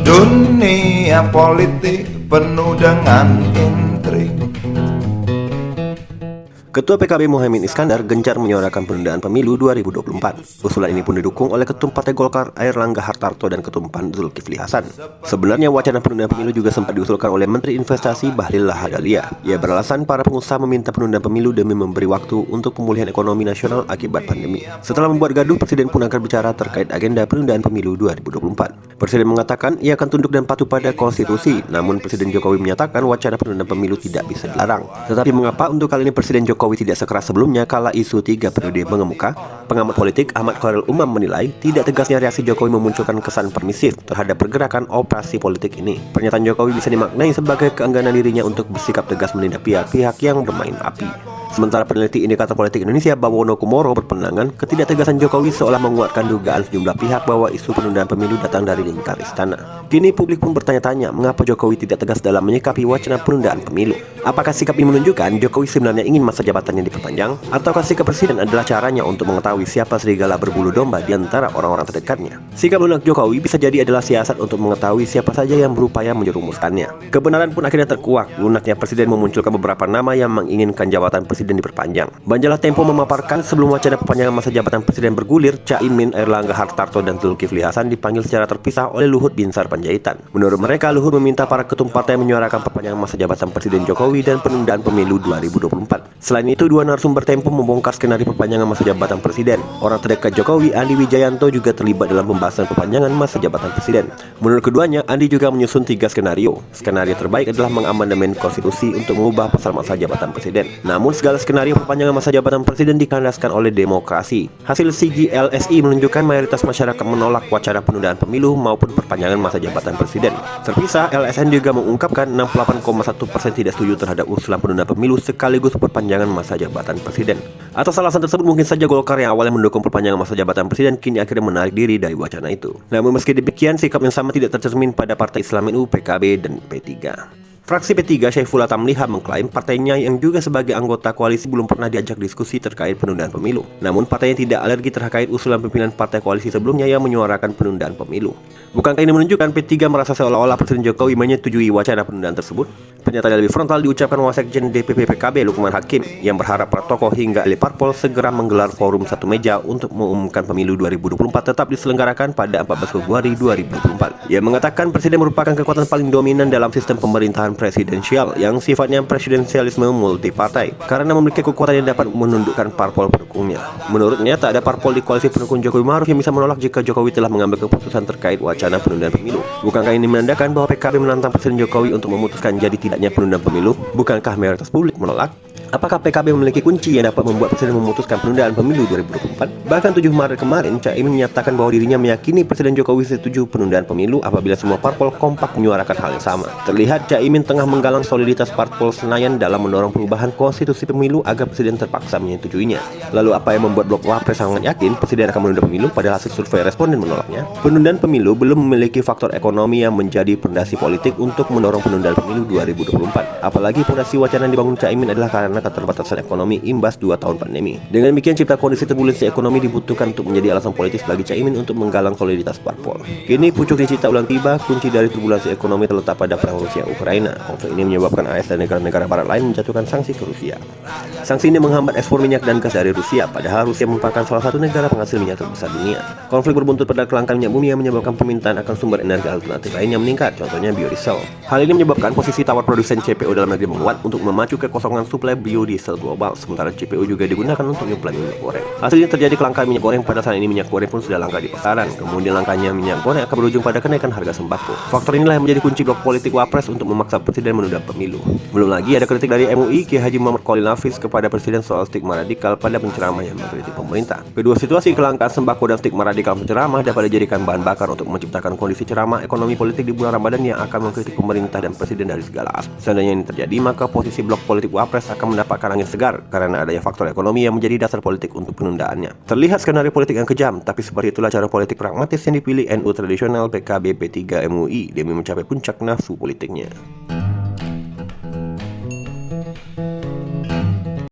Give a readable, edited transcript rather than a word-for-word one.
Dunia politik penuh dengan intrik. Ketua PKB Muhaimin Iskandar gencar menyuarakan penundaan pemilu 2024. Usulan ini pun didukung oleh Ketum Partai Golkar Airlangga Hartarto dan Ketum PAN Zulkifli Hasan. Sebenarnya wacana penundaan pemilu juga sempat diusulkan oleh Menteri Investasi Bahlil Lahadalia. Ia beralasan para pengusaha meminta penundaan pemilu demi memberi waktu untuk pemulihan ekonomi nasional akibat pandemi. Setelah membuat gaduh, Presiden pun akan bicara terkait agenda penundaan pemilu 2024. Presiden mengatakan ia akan tunduk dan patuh pada konstitusi, namun Presiden Jokowi menyatakan wacana penundaan pemilu tidak bisa dilarang. Tetapi mengapa untuk kali ini Presiden Jokowi tidak sekeras sebelumnya kala isu 3 periode mengemuka? Pengamat politik Ahmad Khairul Umam menilai tidak tegasnya reaksi Jokowi memunculkan kesan permisif terhadap pergerakan operasi politik ini. Pernyataan Jokowi bisa dimaknai sebagai keengganan dirinya untuk bersikap tegas menindak pihak-pihak yang bermain api. Sementara peneliti indikator politik Indonesia Bawono Kumoro berpandangan ketidaktegasan Jokowi seolah menguatkan dugaan sejumlah pihak bahwa isu penundaan pemilu datang dari lingkar istana. Kini publik pun bertanya-tanya mengapa Jokowi tidak tegas dalam menyikapi wacana penundaan pemilu. Apakah sikap ini menunjukkan Jokowi sebenarnya ingin masa jabatannya diperpanjang? Ataukah sikap Presiden adalah caranya untuk mengetahui siapa serigala berbulu domba di antara orang-orang terdekatnya? Sikap lunak Jokowi bisa jadi adalah siasat untuk mengetahui siapa saja yang berupaya menjerumuskannya. Kebenaran pun akhirnya terkuak. Lunaknya Presiden memunculkan beberapa nama yang menginginkan jabatan Presiden diperpanjang. Majalah Tempo memaparkan sebelum wacana perpanjangan masa jabatan Presiden bergulir, Caimin, Airlangga Hartarto, dan Zulkifli Hasan dipanggil secara terpisah oleh Luhut Binsar Panjaitan. Menurut mereka, Luhut meminta para ketum partai menyuarakan perpanjangan masa jabatan Presiden Jokowi dan penundaan pemilu 2024. Selain itu, dua narasumber Tempo membongkar skenario perpanjangan masa jabatan Presiden. Orang terdekat Jokowi, Andi Wijayanto, juga terlibat dalam pembahasan perpanjangan masa jabatan Presiden. Menurut keduanya, Andi juga menyusun 3 skenario. Skenario terbaik adalah mengamandemen konstitusi untuk mengubah pasal masa jabatan Presiden. Namun segala skenario perpanjangan masa jabatan Presiden dikandaskan oleh demokrasi. Hasil CGLSI menunjukkan mayoritas masyarakat menolak wacana penundaan pemilu maupun perpanjangan masa jabatan Presiden. Terpisah, LSN juga mengungkapkan 68,1% tidak setuju terhadap usulan penundaan pemilu sekaligus perpanjangan masa jabatan Presiden. Atas alasan tersebut mungkin saja Golkar yang awalnya mendukung perpanjangan masa jabatan Presiden kini akhirnya menarik diri dari wacana itu. Namun meski demikian, sikap yang sama tidak tercermin pada Partai Islam NU, PKB, dan P3. Fraksi P3 Syaifullah Tamliha mengklaim partainya yang juga sebagai anggota koalisi belum pernah diajak diskusi terkait penundaan pemilu. Namun partainya tidak alergi terkait usulan pimpinan partai koalisi sebelumnya yang menyuarakan penundaan pemilu. Bukankah ini menunjukkan P3 merasa seolah-olah Presiden Jokowi menyetujui wacana penundaan tersebut? Pernyataan lebih frontal diucapkan Wasekjen DPP PKB Lukman Hakim yang berharap para tokoh hingga elit parpol segera menggelar forum satu meja untuk mengumumkan pemilu 2024 tetap diselenggarakan pada 14 Februari 2024. Ia mengatakan Presiden merupakan kekuatan paling dominan dalam sistem pemerintahan presidensial yang sifatnya presidensialisme multipartai karena memiliki kekuatan yang dapat menundukkan parpol pendukungnya. Menurutnya tak ada parpol di koalisi pendukung Jokowi Maruf yang bisa menolak jika Jokowi telah mengambil keputusan terkait wacana penundaan pemilu. Bukankah ini menandakan bahwa PKB menantang Presiden Jokowi untuk memutuskan jadi tidaknya penundaan pemilu? Bukankah mayoritas publik menolak? Apakah PKB memiliki kunci yang dapat membuat Presiden memutuskan penundaan pemilu 2024? Bahkan 7 Maret kemarin, Caimin menyatakan bahwa dirinya meyakini Presiden Jokowi setuju penundaan pemilu apabila semua parpol kompak menyuarakan hal yang sama. Terlihat Caimin tengah menggalang soliditas parpol Senayan dalam mendorong perubahan konstitusi pemilu agar Presiden terpaksa menyetujuinya. Lalu apa yang membuat Blok Wapres sangat yakin Presiden akan menunda pemilu padahal hasil survei responden menolaknya? Penundaan pemilu belum memiliki faktor ekonomi yang menjadi fondasi politik untuk mendorong penundaan pemilu 2024. Apalagi fondasi wacana yang dibangun Caimin adalah karena keterbatasan ekonomi imbas 2 tahun pandemi. Dengan demikian cipta kondisi turbulensi ekonomi dibutuhkan untuk menjadi alasan politis bagi Caimin untuk menggalang soliditas parpol. Kini pucuk dicipta ulang tiba, kunci dari turbulensi ekonomi terletak pada perang Rusia-Ukraina. Konflik ini menyebabkan AS dan negara-negara barat lain menjatuhkan sanksi ke Rusia. Sanksi ini menghambat ekspor minyak dan gas dari Rusia, padahal Rusia merupakan salah satu negara penghasil minyak terbesar dunia. Konflik berbuntut pada kelangkaan minyak bumi yang menyebabkan permintaan akan sumber energi alternatif lainnya meningkat, contohnya biodiesel. Hal ini menyebabkan posisi tawar produsen CPO dalam negeri menguat untuk memacu kekosongan suplai biodiesel global, sementara CPO juga digunakan untuk menyuplai minyak goreng. Hasilnya terjadi kelangkaan minyak goreng. Pada saat ini minyak goreng pun sudah langka di pasaran. Kemudian langkanya minyak goreng akan berujung pada kenaikan harga sembako. Faktor inilah yang menjadi kunci blok politik Wapres untuk memaksa Presiden menunda pemilu. Belum lagi ada kritik dari MUI Kiai Haji Muhammad Khalil Nafis kepada Presiden soal stigma radikal pada penceramah yang mengkritik pemerintah. Kedua situasi kelangkaan sembako dan stigma radikal penceramah dapat dijadikan bahan bakar untuk menciptakan kondisi ceramah ekonomi politik di bulan Ramadan yang akan mengkritik pemerintah dan Presiden dari segala aspek. Seandainya ini terjadi, maka posisi blok politik Wapres akan mendapatkan angin segar karena adanya faktor ekonomi yang menjadi dasar politik untuk penundaannya. Terlihat skenario politik yang kejam, tapi seperti itulah cara politik pragmatis yang dipilih NU tradisional, PKB, P3, MUI demi mencapai puncak nafsu politiknya.